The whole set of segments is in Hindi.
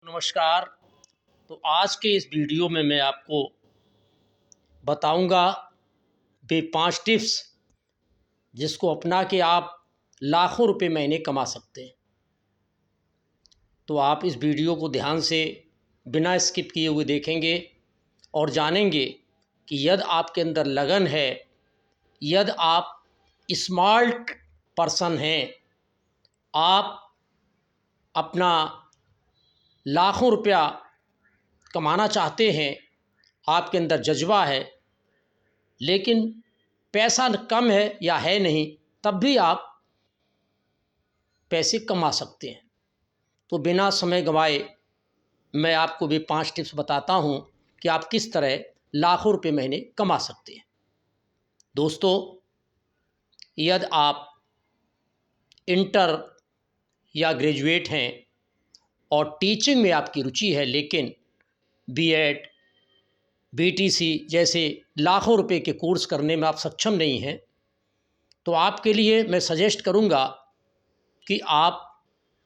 नमस्कार। तो आज के इस वीडियो में मैं आपको बताऊंगा वे 5 टिप्स जिसको अपना के आप लाखों रुपए महीने कमा सकते हैं। तो आप इस वीडियो को ध्यान से बिना स्किप किए हुए देखेंगे और जानेंगे कि यदि आपके अंदर लगन है, यदि आप स्मार्ट पर्सन हैं, आप अपना लाखों रुपया कमाना चाहते हैं, आपके अंदर जज्बा है, लेकिन पैसा कम है या है नहीं, तब भी आप पैसे कमा सकते हैं। तो बिना समय गंवाए मैं आपको भी 5 टिप्स बताता हूं कि आप किस तरह लाखों रुपए महीने कमा सकते हैं। दोस्तों, यदि आप इंटर या ग्रेजुएट हैं और टीचिंग में आपकी रुचि है, लेकिन बीएड, बीटीसी जैसे लाखों रुपए के कोर्स करने में आप सक्षम नहीं हैं, तो आपके लिए मैं सजेस्ट करूंगा कि आप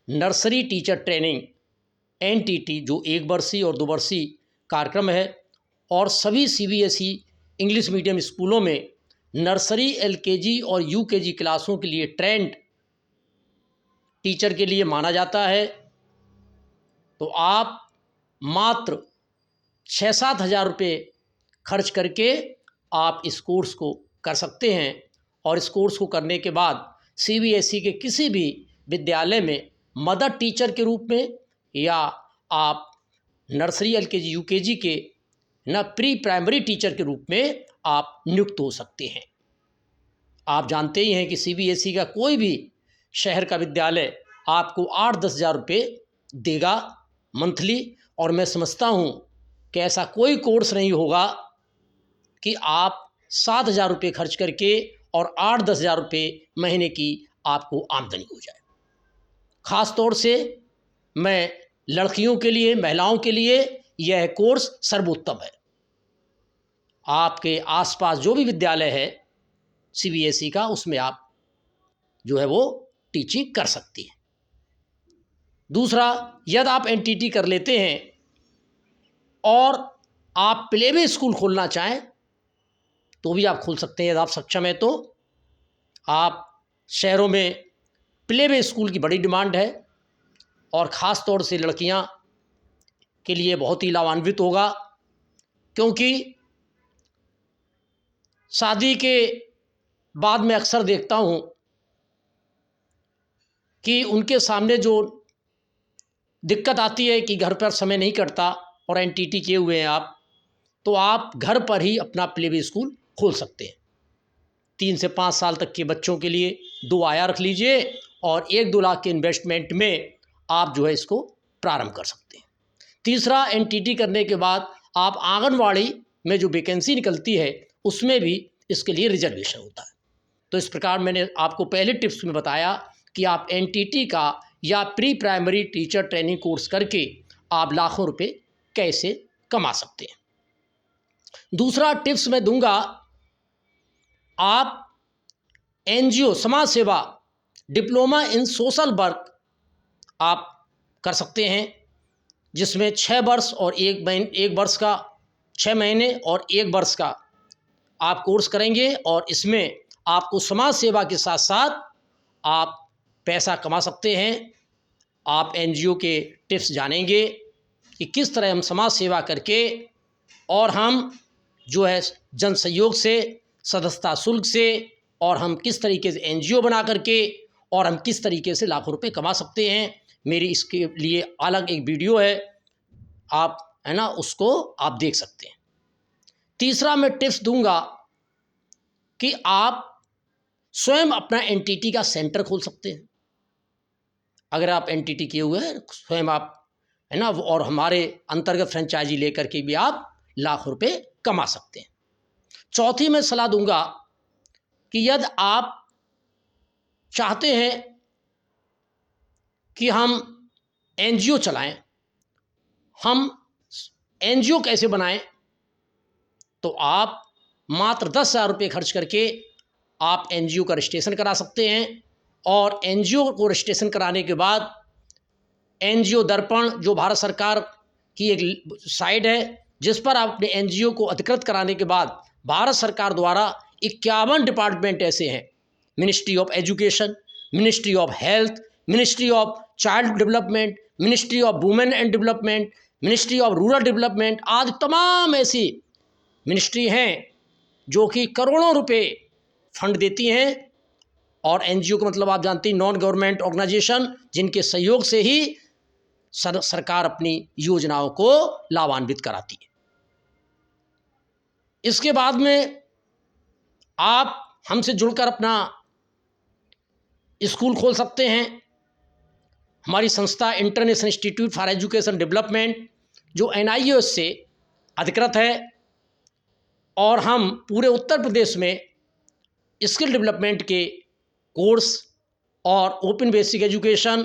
नर्सरी टीचर ट्रेनिंग एनटीटी, जो 1 वर्षीय और 2 वर्षीय कार्यक्रम है, और सभी सीबीएसई इंग्लिश मीडियम स्कूलों में नर्सरी, एलकेजी और यूकेजी क्लासों के लिए ट्रेंड टीचर के लिए माना जाता है। तो आप मात्र 6-7 हज़ार रुपये खर्च करके आप इस कोर्स को कर सकते हैं, और इस कोर्स को करने के बाद सीबीएसई के किसी भी विद्यालय में मदर टीचर के रूप में या आप नर्सरी, एलकेजी, यूकेजी के प्री प्राइमरी टीचर के रूप में आप नियुक्त हो सकते हैं। आप जानते ही हैं कि सीबीएसई का कोई भी शहर का विद्यालय आपको 8-10 हज़ार रुपये देगा मंथली, और मैं समझता हूं कि ऐसा कोई कोर्स नहीं होगा कि आप 7 हज़ार रुपये खर्च करके और 8-10 हज़ार रुपये महीने की आपको आमदनी हो जाए। ख़ास तौर से मैं लड़कियों के लिए, महिलाओं के लिए यह कोर्स सर्वोत्तम है। आपके आसपास जो भी विद्यालय है सीबीएसई का, उसमें आप जो है वो टीचिंग कर सकती हैं। दूसरा, यदि आप एनटीटी कर लेते हैं और आप प्ले वे स्कूल खोलना चाहें तो भी आप खोल सकते हैं। यदि आप सक्षम हैं तो आप शहरों में प्ले वे स्कूल की बड़ी डिमांड है, और ख़ास तौर से लड़कियां के लिए बहुत ही लाभान्वित होगा, क्योंकि शादी के बाद मैं अक्सर देखता हूं कि उनके सामने जो दिक्कत आती है कि घर पर समय नहीं कटता, और एनटीटी किए हुए हैं आप, तो आप घर पर ही अपना प्ले वे स्कूल खोल सकते हैं। 3 से 5 साल तक के बच्चों के लिए 2 आया रख लीजिए, और 1-2 लाख के इन्वेस्टमेंट में आप जो है इसको प्रारंभ कर सकते हैं। तीसरा, एनटीटी करने के बाद आप आंगनवाड़ी में जो वैकेंसी निकलती है उसमें भी इसके लिए रिजर्वेशन होता है। तो इस प्रकार मैंने आपको पहले टिप्स में बताया कि आप एनटीटी का या pre primary teacher training course करके आप लाखों रुपए कैसे कमा सकते हैं। दूसरा टिप्स मैं दूंगा, आप एनजीओ, समाज सेवा, डिप्लोमा इन सोशल वर्क आप कर सकते हैं, जिसमें 6 वर्ष और 1 वर्ष का 6 महीने और 1 वर्ष का आप कोर्स करेंगे, और इसमें आपको समाज सेवा के साथ साथ आप पैसा कमा सकते हैं। आप एनजीओ के टिप्स जानेंगे कि किस तरह हम समाज सेवा करके, और हम जो है जन सहयोग से, सदस्यता शुल्क से, और हम किस तरीके से एनजीओ बना करके, और हम किस तरीके से लाखों रुपए कमा सकते हैं। मेरी इसके लिए अलग एक वीडियो है, आप है ना, उसको आप देख सकते हैं। तीसरा मैं टिप्स दूंगा कि आप स्वयं अपना एनटीटी का सेंटर खोल सकते हैं। अगर आप एनटीटी किए हुए हैं, स्वयं आप है ना, और हमारे अंतर्गत फ्रेंचाइजी लेकर के भी आप लाख रुपए कमा सकते हैं। चौथी मैं सलाह दूंगा कि यदि आप चाहते हैं कि हम एनजीओ चलाएं, हम एनजीओ कैसे बनाएं, तो आप मात्र 10 हज़ार रुपये खर्च करके आप एनजीओ का रजिस्ट्रेशन करा सकते हैं, और एनजीओ को रजिस्ट्रेशन कराने के बाद एनजीओ दर्पण जो भारत सरकार की एक साइट है, जिस पर आप अपने एनजीओ को अधिकृत कराने के बाद भारत सरकार द्वारा 51 डिपार्टमेंट ऐसे हैं, ministry of education, ministry of health, ministry of child development, ministry of women and development, ministry of rural development आदि तमाम ऐसी मिनिस्ट्री हैं जो कि करोड़ों रुपए फंड देती हैं। और एनजीओ का मतलब आप जानते हैं नॉन गवर्नमेंट ऑर्गेनाइजेशन, जिनके सहयोग से ही सरकार अपनी योजनाओं को लाभान्वित कराती है। इसके बाद में आप हमसे जुड़कर अपना स्कूल खोल सकते हैं। हमारी संस्था international institute for education development जो NIOS से अधिकृत है, और हम पूरे उत्तर प्रदेश में स्किल डेवलपमेंट के कोर्स और ओपन बेसिक एजुकेशन,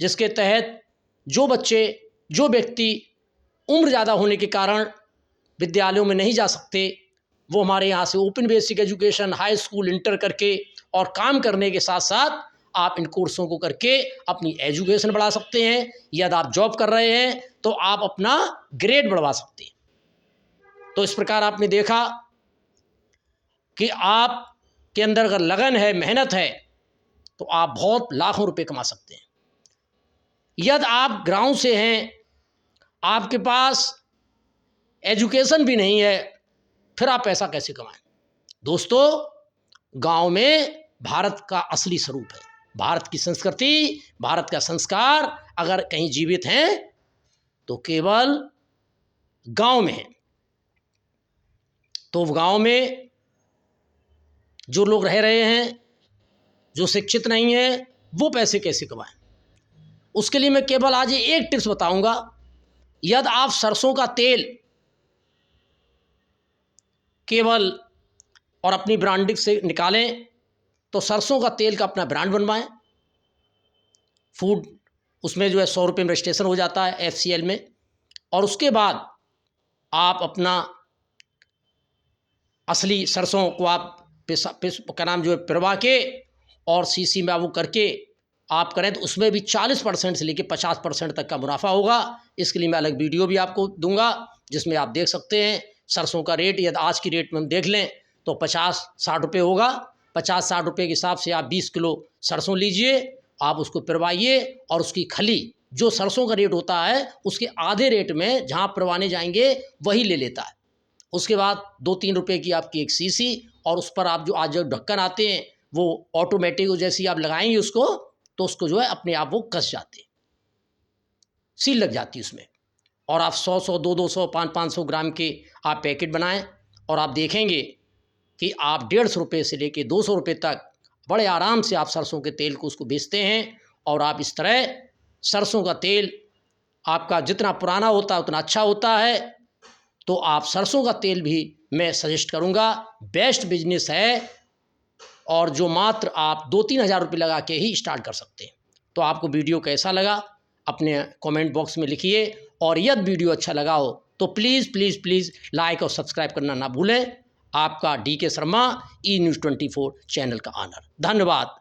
जिसके तहत जो बच्चे, जो व्यक्ति उम्र ज़्यादा होने के कारण विद्यालयों में नहीं जा सकते, वो हमारे यहाँ से open basic education, high school, inter करके और काम करने के साथ साथ आप इन कोर्सों को करके अपनी एजुकेशन बढ़ा सकते हैं। यदि आप जॉब कर रहे हैं तो आप अपना ग्रेड बढ़वा सकते हैं। तो इस प्रकार आपने देखा कि आपके अंदर अगर लगन है, मेहनत है, तो आप बहुत लाखों रुपए कमा सकते हैं। यदि आप गांव से हैं, आपके पास एजुकेशन भी नहीं है, फिर आप पैसा कैसे कमाएं? दोस्तों, गांव में भारत का असली स्वरूप है। भारत की संस्कृति, भारत का संस्कार अगर कहीं जीवित हैं तो केवल गांव में है। तो गांव में जो लोग रह रहे हैं, जो शिक्षित नहीं हैं, वो पैसे कैसे कमाएं? उसके लिए मैं केवल आज एक टिप्स बताऊंगा। यदि आप सरसों का तेल केवल और अपनी ब्रांडिंग से निकालें तो सरसों का तेल का अपना ब्रांड बनवाएं। फूड उसमें जो है 100 रुपये में रजिस्ट्रेशन हो जाता है FCL में, और उसके बाद आप अपना असली सरसों को आप का नाम जो है पिरवा के और सीसी में वो करके आप करें तो उसमें भी 40% से लेकर 50% तक का मुनाफा होगा। इसके लिए मैं अलग वीडियो भी आपको दूंगा, जिसमें आप देख सकते हैं सरसों का रेट। यदि आज की रेट में हम देख लें तो 50-60 रुपये होगा। 50-60 रुपये के हिसाब से आप 20 किलो सरसों लीजिए, आप उसको पिरवाइए, और उसकी खली जो सरसों का रेट होता है उसके आधे रेट में जहाँ पिरवाने जाएंगे वही ले लेता है। उसके बाद 2-3 रुपये की आपकी एक सीसी, और उस पर आप जो आज जो ढक्कन आते हैं वो ऑटोमेटिक जैसे आप लगाएंगे उसको, तो उसको जो है अपने आप वो कस जाते, सील लग जाती है उसमें। और आप 100-100, 200, 500 ग्राम के आप पैकेट बनाएं, और आप देखेंगे कि आप 150 रुपये से लेके 200 रुपये तक बड़े आराम से आप सरसों के तेल को उसको बेचते हैं। और आप इस तरह सरसों का तेल आपका जितना पुराना होता है उतना अच्छा होता है। तो आप सरसों का तेल भी मैं सजेस्ट करूंगा, बेस्ट बिजनेस है, और जो मात्र आप 2-3 हज़ार रुपये लगा के ही स्टार्ट कर सकते हैं। तो आपको वीडियो कैसा लगा अपने कमेंट बॉक्स में लिखिए, और यदि वीडियो अच्छा लगा हो तो प्लीज़ प्लीज़ प्लीज़ लाइक और सब्सक्राइब करना ना भूलें। आपका DK Sharma, E News 24 channel का ऑनर। धन्यवाद।